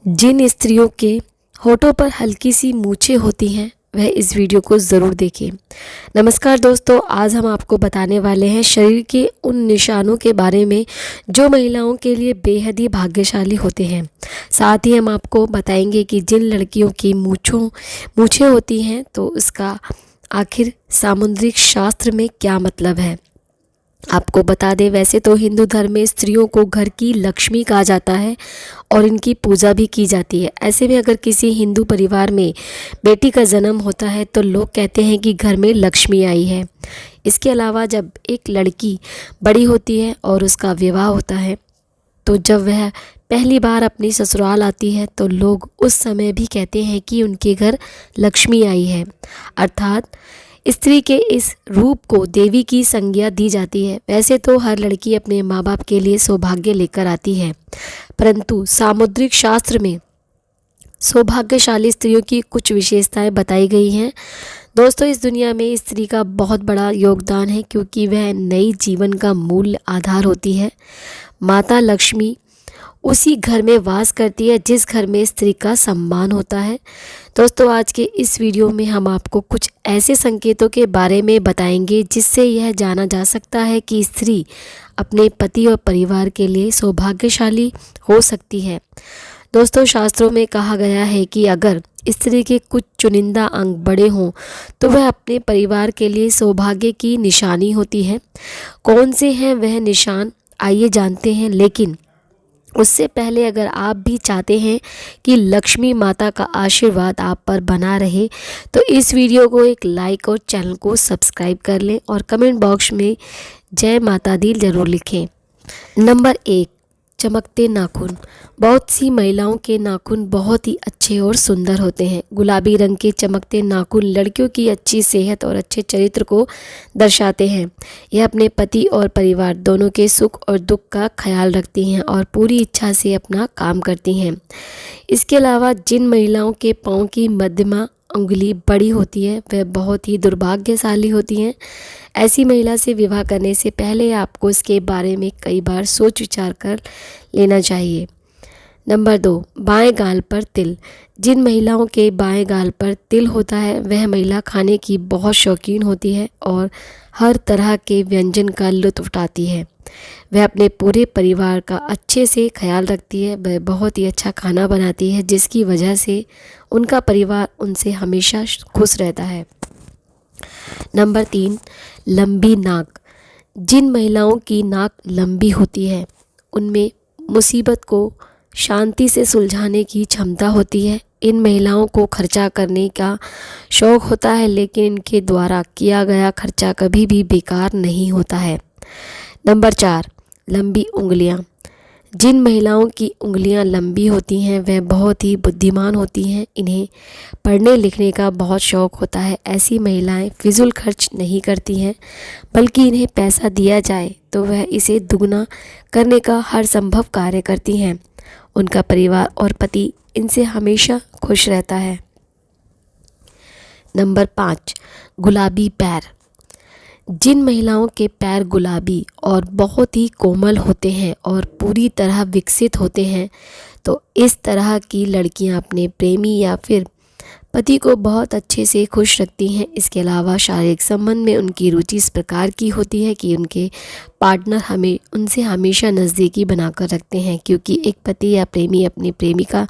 जिन स्त्रियों के होठों पर हल्की सी मूछें होती हैं वह इस वीडियो को ज़रूर देखें। नमस्कार दोस्तों, आज हम आपको बताने वाले हैं शरीर के उन निशानों के बारे में जो महिलाओं के लिए बेहद ही भाग्यशाली होते हैं। साथ ही हम आपको बताएंगे कि जिन लड़कियों की मूछें होती हैं तो उसका आखिर सामुद्रिक शास्त्र में क्या मतलब है। आपको बता दें, वैसे तो हिंदू धर्म में स्त्रियों को घर की लक्ष्मी कहा जाता है और इनकी पूजा भी की जाती है। ऐसे में अगर किसी हिंदू परिवार में बेटी का जन्म होता है तो लोग कहते हैं कि घर में लक्ष्मी आई है। इसके अलावा जब एक लड़की बड़ी होती है और उसका विवाह होता है तो जब वह पहली बार अपनी ससुराल आती है तो लोग उस समय भी कहते हैं कि उनके घर लक्ष्मी आई है, अर्थात स्त्री के इस रूप को देवी की संज्ञा दी जाती है। वैसे तो हर लड़की अपने माँ बाप के लिए सौभाग्य लेकर आती है, परंतु सामुद्रिक शास्त्र में सौभाग्यशाली स्त्रियों की कुछ विशेषताएं बताई गई हैं। दोस्तों, इस दुनिया में स्त्री का बहुत बड़ा योगदान है क्योंकि वह नई जीवन का मूल आधार होती है। माता लक्ष्मी उसी घर में वास करती है जिस घर में स्त्री का सम्मान होता है। दोस्तों, आज के इस वीडियो में हम आपको कुछ ऐसे संकेतों के बारे में बताएंगे जिससे यह जाना जा सकता है कि स्त्री अपने पति और परिवार के लिए सौभाग्यशाली हो सकती है। दोस्तों, शास्त्रों में कहा गया है कि अगर स्त्री के कुछ चुनिंदा अंग बड़े हों तो वह अपने परिवार के लिए सौभाग्य की निशानी होती है। कौन से हैं वह निशान, आइए जानते हैं। लेकिन उससे पहले अगर आप भी चाहते हैं कि लक्ष्मी माता का आशीर्वाद आप पर बना रहे तो इस वीडियो को एक लाइक और चैनल को सब्सक्राइब कर लें और कमेंट बॉक्स में जय माता दी ज़रूर लिखें। नंबर 1, चमकते नाखून। बहुत सी महिलाओं के नाखून बहुत ही अच्छे और सुंदर होते हैं। गुलाबी रंग के चमकते नाखून लड़कियों की अच्छी सेहत और अच्छे चरित्र को दर्शाते हैं। यह अपने पति और परिवार दोनों के सुख और दुख का ख्याल रखती हैं और पूरी इच्छा से अपना काम करती हैं। इसके अलावा जिन महिलाओं के पाँव की मध्यमा उंगली बड़ी होती है वह बहुत ही दुर्भाग्यशाली होती हैं। ऐसी महिला से विवाह करने से पहले आपको इसके बारे में कई बार सोच विचार कर लेना चाहिए। नंबर 2, बाएं गाल पर तिल। जिन महिलाओं के बाएं गाल पर तिल होता है वह महिला खाने की बहुत शौकीन होती है और हर तरह के व्यंजन का लुत्फ उठाती है। वह अपने पूरे परिवार का अच्छे से ख्याल रखती है। वह बहुत ही अच्छा खाना बनाती है जिसकी वजह से उनका परिवार उनसे हमेशा खुश रहता है। नंबर 3, लंबी नाक। जिन महिलाओं की नाक लंबी होती है उनमें मुसीबत को शांति से सुलझाने की क्षमता होती है। इन महिलाओं को खर्चा करने का शौक़ होता है लेकिन इनके द्वारा किया गया खर्चा कभी भी बेकार नहीं होता है। नंबर 4, लंबी उंगलियां। जिन महिलाओं की उंगलियां लंबी होती हैं वह बहुत ही बुद्धिमान होती हैं। इन्हें पढ़ने लिखने का बहुत शौक़ होता है। ऐसी महिलाएं फिजूल खर्च नहीं करती हैं, बल्कि इन्हें पैसा दिया जाए तो वह इसे दुगना करने का हर संभव कार्य करती हैं। उनका परिवार और पति इनसे हमेशा खुश रहता है। नंबर 5, गुलाबी पैर। जिन महिलाओं के पैर गुलाबी और बहुत ही कोमल होते हैं और पूरी तरह विकसित होते हैं तो इस तरह की लड़कियां अपने प्रेमी या फिर पति को बहुत अच्छे से खुश रखती हैं। इसके अलावा शारीरिक संबंध में उनकी रुचि इस प्रकार की होती है कि उनके पार्टनर उनसे हमेशा नज़दीकी बनाकर रखते हैं, क्योंकि एक पति या प्रेमी अपनी प्रेमिका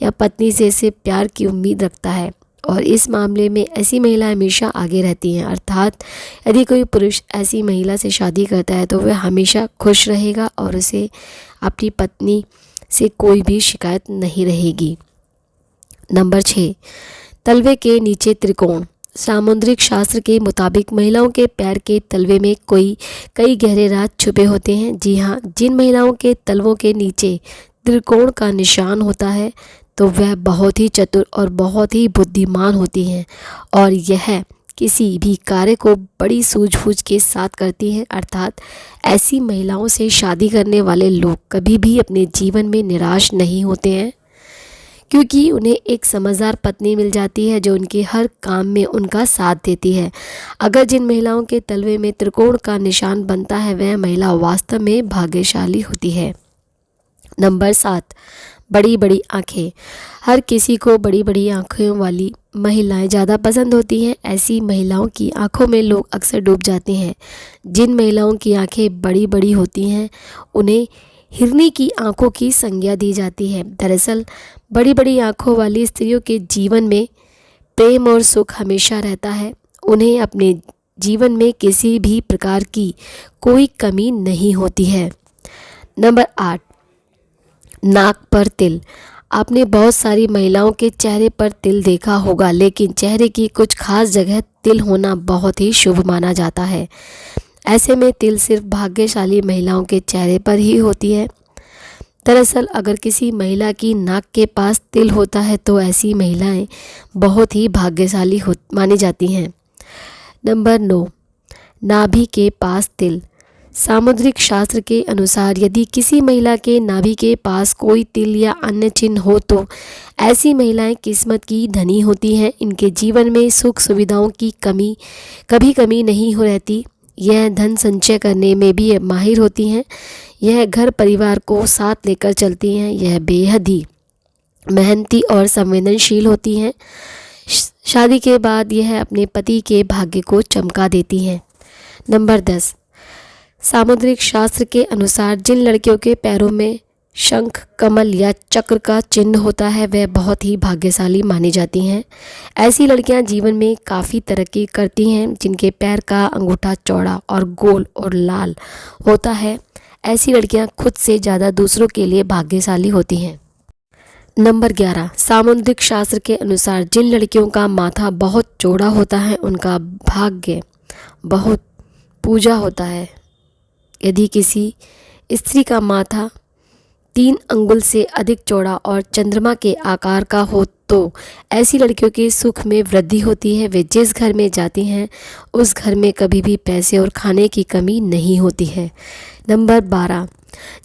या पत्नी से प्यार की उम्मीद रखता है और इस मामले में ऐसी महिला हमेशा आगे रहती हैं। अर्थात यदि कोई पुरुष ऐसी महिला से शादी करता है तो वह हमेशा खुश रहेगा और उसे अपनी पत्नी से कोई भी शिकायत नहीं रहेगी। नंबर 6, तलवे के नीचे त्रिकोण। सामुद्रिक शास्त्र के मुताबिक महिलाओं के पैर के तलवे में कई गहरे राज छुपे होते हैं। जी हाँ, जिन महिलाओं के तलवों के नीचे त्रिकोण का निशान होता है तो वह बहुत ही चतुर और बहुत ही बुद्धिमान होती हैं और यह किसी भी कार्य को बड़ी सूझबूझ के साथ करती हैं। अर्थात ऐसी महिलाओं से शादी करने वाले लोग कभी भी अपने जीवन में निराश नहीं होते हैं, क्योंकि उन्हें एक समझदार पत्नी मिल जाती है जो उनके हर काम में उनका साथ देती है। अगर जिन महिलाओं के तलवे में त्रिकोण का निशान बनता है वह महिला वास्तव में भाग्यशाली होती है। नंबर 7, बड़ी बड़ी आँखें। हर किसी को बड़ी बड़ी आँखों वाली महिलाएं ज़्यादा पसंद होती हैं। ऐसी महिलाओं की आँखों में लोग अक्सर डूब जाते हैं। जिन महिलाओं की आँखें बड़ी बड़ी होती हैं उन्हें हिरनी की आँखों की संज्ञा दी जाती है। दरअसल बड़ी बड़ी आँखों वाली स्त्रियों के जीवन में प्रेम और सुख हमेशा रहता है। उन्हें अपने जीवन में किसी भी प्रकार की कोई कमी नहीं होती है। नंबर 8, नाक पर तिल। आपने बहुत सारी महिलाओं के चेहरे पर तिल देखा होगा, लेकिन चेहरे की कुछ खास जगह तिल होना बहुत ही शुभ माना जाता है। ऐसे में तिल सिर्फ भाग्यशाली महिलाओं के चेहरे पर ही होती है। दरअसल अगर किसी महिला की नाक के पास तिल होता है तो ऐसी महिलाएं बहुत ही भाग्यशाली मानी जाती हैं। नंबर 9, नाभि के पास तिल। सामुद्रिक शास्त्र के अनुसार यदि किसी महिला के नाभि के पास कोई तिल या अन्य चिन्ह हो तो ऐसी महिलाएं किस्मत की धनी होती हैं। इनके जीवन में सुख सुविधाओं की कभी कमी नहीं हो रहती। यह धन संचय करने में भी माहिर होती हैं। यह घर परिवार को साथ लेकर चलती हैं। यह बेहद ही मेहनती और संवेदनशील होती हैं। शादी के बाद यह अपने पति के भाग्य को चमका देती हैं। नंबर 10, सामुद्रिक शास्त्र के अनुसार जिन लड़कियों के पैरों में शंख, कमल या चक्र का चिन्ह होता है वह बहुत ही भाग्यशाली मानी जाती हैं। ऐसी लड़कियां जीवन में काफ़ी तरक्की करती हैं। जिनके पैर का अंगूठा चौड़ा और गोल और लाल होता है, ऐसी लड़कियां खुद से ज़्यादा दूसरों के लिए भाग्यशाली होती हैं। नंबर 11, सामुद्रिक शास्त्र के अनुसार जिन लड़कियों का माथा बहुत चौड़ा होता है उनका भाग्य बहुत पूजा होता है। यदि किसी स्त्री का माथा 3 अंगुल से अधिक चौड़ा और चंद्रमा के आकार का हो तो ऐसी लड़कियों के सुख में वृद्धि होती है। वे जिस घर में जाती हैं उस घर में कभी भी पैसे और खाने की कमी नहीं होती है। नंबर 12,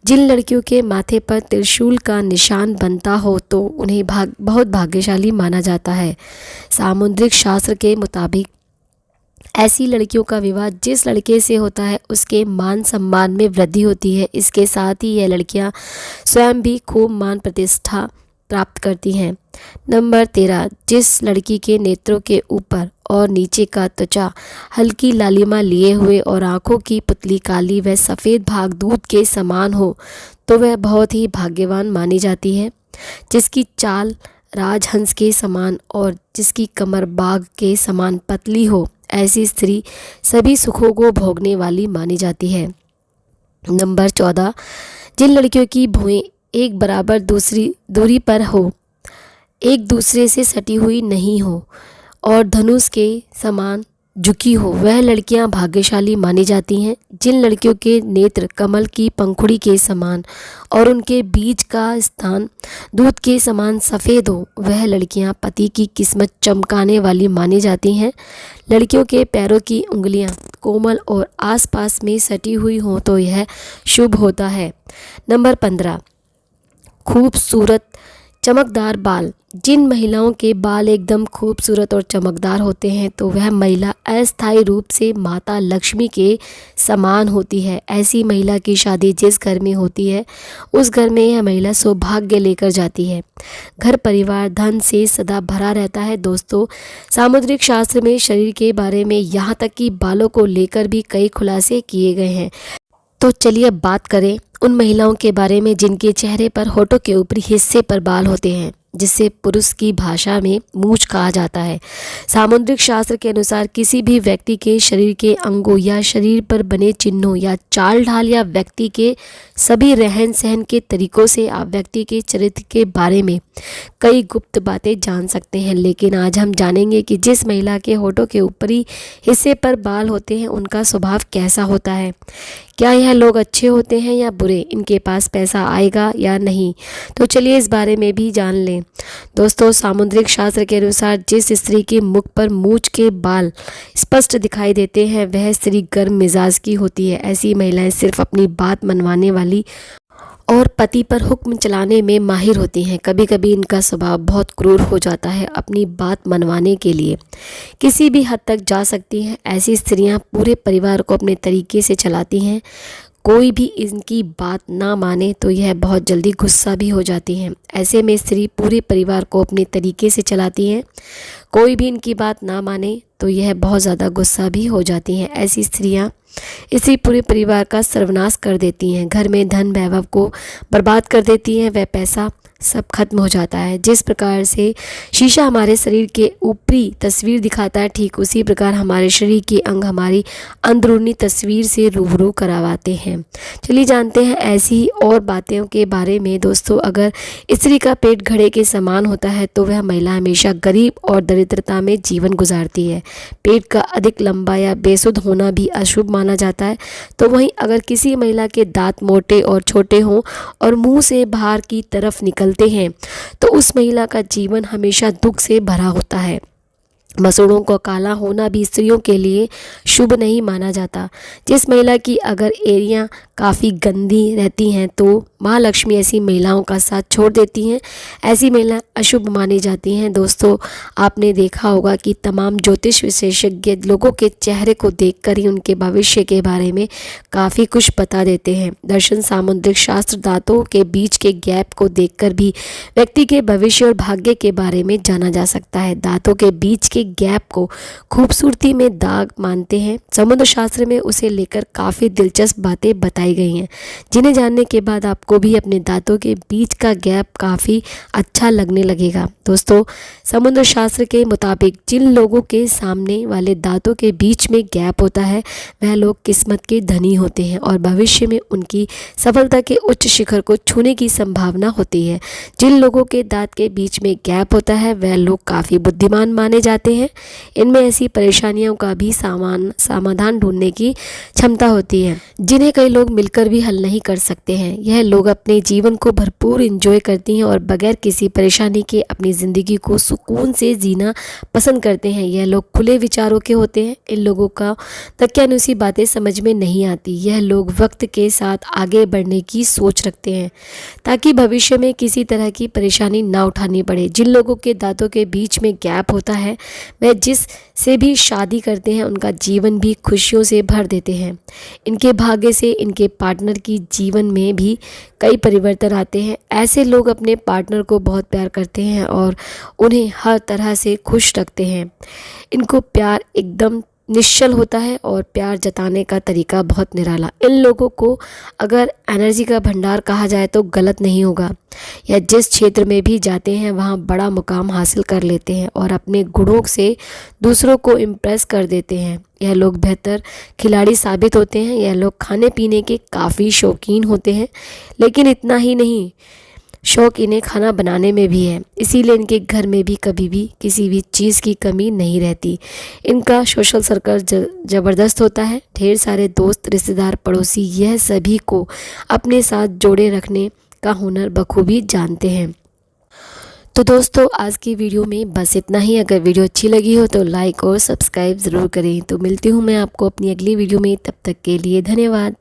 जिन लड़कियों के माथे पर त्रिशूल का निशान बनता हो तो उन्हें बहुत भाग्यशाली माना जाता है। सामुद्रिक शास्त्र के मुताबिक ऐसी लड़कियों का विवाह जिस लड़के से होता है उसके मान सम्मान में वृद्धि होती है। इसके साथ ही यह लड़कियां स्वयं भी खूब मान प्रतिष्ठा प्राप्त करती हैं। नंबर 13, जिस लड़की के नेत्रों के ऊपर और नीचे का त्वचा हल्की लालिमा लिए हुए और आँखों की पुतली काली व सफ़ेद भाग दूध के समान हो तो वह बहुत ही भाग्यवान मानी जाती है। जिसकी चाल राजहंस के समान और जिसकी कमर बाघ के समान पतली हो, ऐसी स्त्री सभी सुखों को भोगने वाली मानी जाती है। नंबर 14, जिन लड़कियों की भुएं एक बराबर दूरी पर हो, एक दूसरे से सटी हुई नहीं हो और धनुष के समान झुकी हो, वह लड़कियां भाग्यशाली मानी जाती हैं। जिन लड़कियों के नेत्र कमल की पंखुड़ी के समान और उनके बीच का स्थान दूध के समान सफ़ेद हो, वह लड़कियां पति की किस्मत चमकाने वाली मानी जाती हैं। लड़कियों के पैरों की उंगलियां कोमल और आसपास में सटी हुई हों तो यह शुभ होता है। नंबर 15, खूबसूरत चमकदार बाल। जिन महिलाओं के बाल एकदम खूबसूरत और चमकदार होते हैं तो वह महिला अस्थायी रूप से माता लक्ष्मी के समान होती है। ऐसी महिला की शादी जिस घर में होती है उस घर में यह महिला सौभाग्य लेकर जाती है। घर परिवार धन से सदा भरा रहता है। दोस्तों, सामुद्रिक शास्त्र में शरीर के बारे में यहाँ तक कि बालों को लेकर भी कई खुलासे किए गए हैं। तो चलिए अब बात करें उन महिलाओं के बारे में जिनके चेहरे पर होठों के ऊपरी हिस्से पर बाल होते हैं, जिसे पुरुष की भाषा में मूंछ कहा जाता है। सामुद्रिक शास्त्र के अनुसार किसी भी व्यक्ति के शरीर के अंगों या शरीर पर बने चिन्हों या चाल ढाल या व्यक्ति के सभी रहन सहन के तरीकों से आप व्यक्ति के चरित्र के बारे में कई गुप्त बातें जान सकते हैं। लेकिन आज हम जानेंगे कि जिस महिला के होठों के ऊपरी हिस्से पर बाल होते हैं उनका स्वभाव कैसा होता है। क्या यह लोग अच्छे होते हैं या बुरे, इनके पास पैसा आएगा या नहीं, तो चलिए इस बारे में भी जान लें। दोस्तों, सामुद्रिक शास्त्र के अनुसार जिस स्त्री के मुख पर मूंछ के बाल स्पष्ट दिखाई देते हैं वह स्त्री गर्म मिजाज की होती है। ऐसी महिलाएं सिर्फ अपनी बात मनवाने वाली और पति पर हुक्म चलाने में माहिर होती हैं। कभी कभी इनका स्वभाव बहुत क्रूर हो जाता है। अपनी बात मनवाने के लिए किसी भी हद तक जा सकती हैं। ऐसी स्त्रियां पूरे परिवार को अपने तरीके से चलाती हैं। कोई भी इनकी बात ना माने तो यह बहुत जल्दी गुस्सा भी हो जाती हैं। ऐसे में स्त्री पूरे परिवार को अपने तरीके से चलाती हैं। कोई भी इनकी बात ना माने तो यह बहुत ज़्यादा गुस्सा भी हो जाती हैं। ऐसी स्त्रियां इसी पूरे परिवार का सर्वनाश कर देती हैं, घर में धन वैभव को बर्बाद कर देती हैं। वह पैसा सब खत्म हो जाता है। जिस प्रकार से शीशा हमारे शरीर के ऊपरी तस्वीर दिखाता है, ठीक उसी प्रकार हमारे शरीर के अंग हमारी अंदरूनी तस्वीर से रूबरू करवाते हैं। चलिए जानते हैं ऐसी ही और बातों के बारे में। दोस्तों, अगर स्त्री का पेट घड़े के समान होता है तो वह महिला हमेशा गरीब और दरिद्रता में जीवन गुजारती है। पेट का अधिक लंबा या बेसुध होना भी अशुभ माना जाता है। तो वहीं अगर किसी महिला के दांत मोटे और छोटे हों और मुंह से बाहर की तरफ निकलते हैं तो उस महिला का जीवन हमेशा दुख से भरा होता है। मसूड़ों का काला होना भी स्त्रियों के लिए शुभ नहीं माना जाता। जिस महिला की अगर एड़ियाँ काफ़ी गंदी रहती हैं तो माँ लक्ष्मी ऐसी महिलाओं का साथ छोड़ देती हैं। ऐसी महिला अशुभ मानी जाती हैं। दोस्तों, आपने देखा होगा कि तमाम ज्योतिष विशेषज्ञ लोगों के चेहरे को देखकर ही उनके भविष्य के बारे में काफ़ी कुछ बता देते हैं। दर्शन, सामुद्रिक शास्त्र दांतों के बीच के गैप को देखकर भी व्यक्ति के भविष्य और भाग्य के बारे में जाना जा सकता है। दांतों के बीच के गैप को खूबसूरती में दाग मानते हैं। समुद्र शास्त्र में उसे लेकर काफ़ी दिलचस्प बातें बताई गई हैं, जिन्हें जानने के बाद आपको भी अपने दांतों के बीच का गैप काफ़ी अच्छा लगने लगेगा। दोस्तों, समुद्र शास्त्र के मुताबिक जिन लोगों के सामने वाले दांतों के बीच में गैप होता है वह लोग किस्मत के धनी होते हैं और भविष्य में उनकी सफलता के उच्च शिखर को छूने की संभावना होती है। जिन लोगों के दांत के बीच में गैप होता है वह लोग काफ़ी बुद्धिमान माने जाते हैं। इनमें ऐसी परेशानियों का भी समाधान ढूंढने की क्षमता होती है जिन्हें कई लोग मिलकर भी हल नहीं कर सकते हैं। यह लोग अपने जीवन को भरपूर एंजॉय करती हैं और बगैर किसी परेशानी के अपनी ज़िंदगी को सुकून से जीना पसंद करते हैं। यह लोग खुले विचारों के होते हैं। इन लोगों का दकियानुसी बातें समझ में नहीं आती। यह लोग वक्त के साथ आगे बढ़ने की सोच रखते हैं ताकि भविष्य में किसी तरह की परेशानी ना उठानी पड़े। जिन लोगों के दांतों के बीच में गैप होता है वह जिस से भी शादी करते हैं उनका जीवन भी खुशियों से भर देते हैं। इनके भाग्य से इनके पार्टनर की जीवन में भी कई परिवर्तन आते हैं। ऐसे लोग अपने पार्टनर को बहुत प्यार करते हैं और उन्हें हर तरह से खुश रखते हैं। इनको प्यार एकदम निश्चल होता है और प्यार जताने का तरीका बहुत निराला। इन लोगों को अगर एनर्जी का भंडार कहा जाए तो गलत नहीं होगा। या जिस क्षेत्र में भी जाते हैं वहाँ बड़ा मुकाम हासिल कर लेते हैं और अपने गुणों से दूसरों को इम्प्रेस कर देते हैं। यह लोग बेहतर खिलाड़ी साबित होते हैं। यह लोग खाने पीने के काफ़ी शौकीन होते हैं, लेकिन इतना ही नहीं, शौक इन्हें खाना बनाने में भी है। इसीलिए इनके घर में भी कभी भी किसी भी चीज़ की कमी नहीं रहती। इनका सोशल सर्कल ज़बरदस्त होता है। ढेर सारे दोस्त, रिश्तेदार, पड़ोसी यह सभी को अपने साथ जोड़े रखने का हुनर बखूबी जानते हैं। तो दोस्तों, आज की वीडियो में बस इतना ही। अगर वीडियो अच्छी लगी हो तो लाइक और सब्सक्राइब ज़रूर करें। तो मिलती हूँ मैं आपको अपनी अगली वीडियो में। तब तक के लिए धन्यवाद।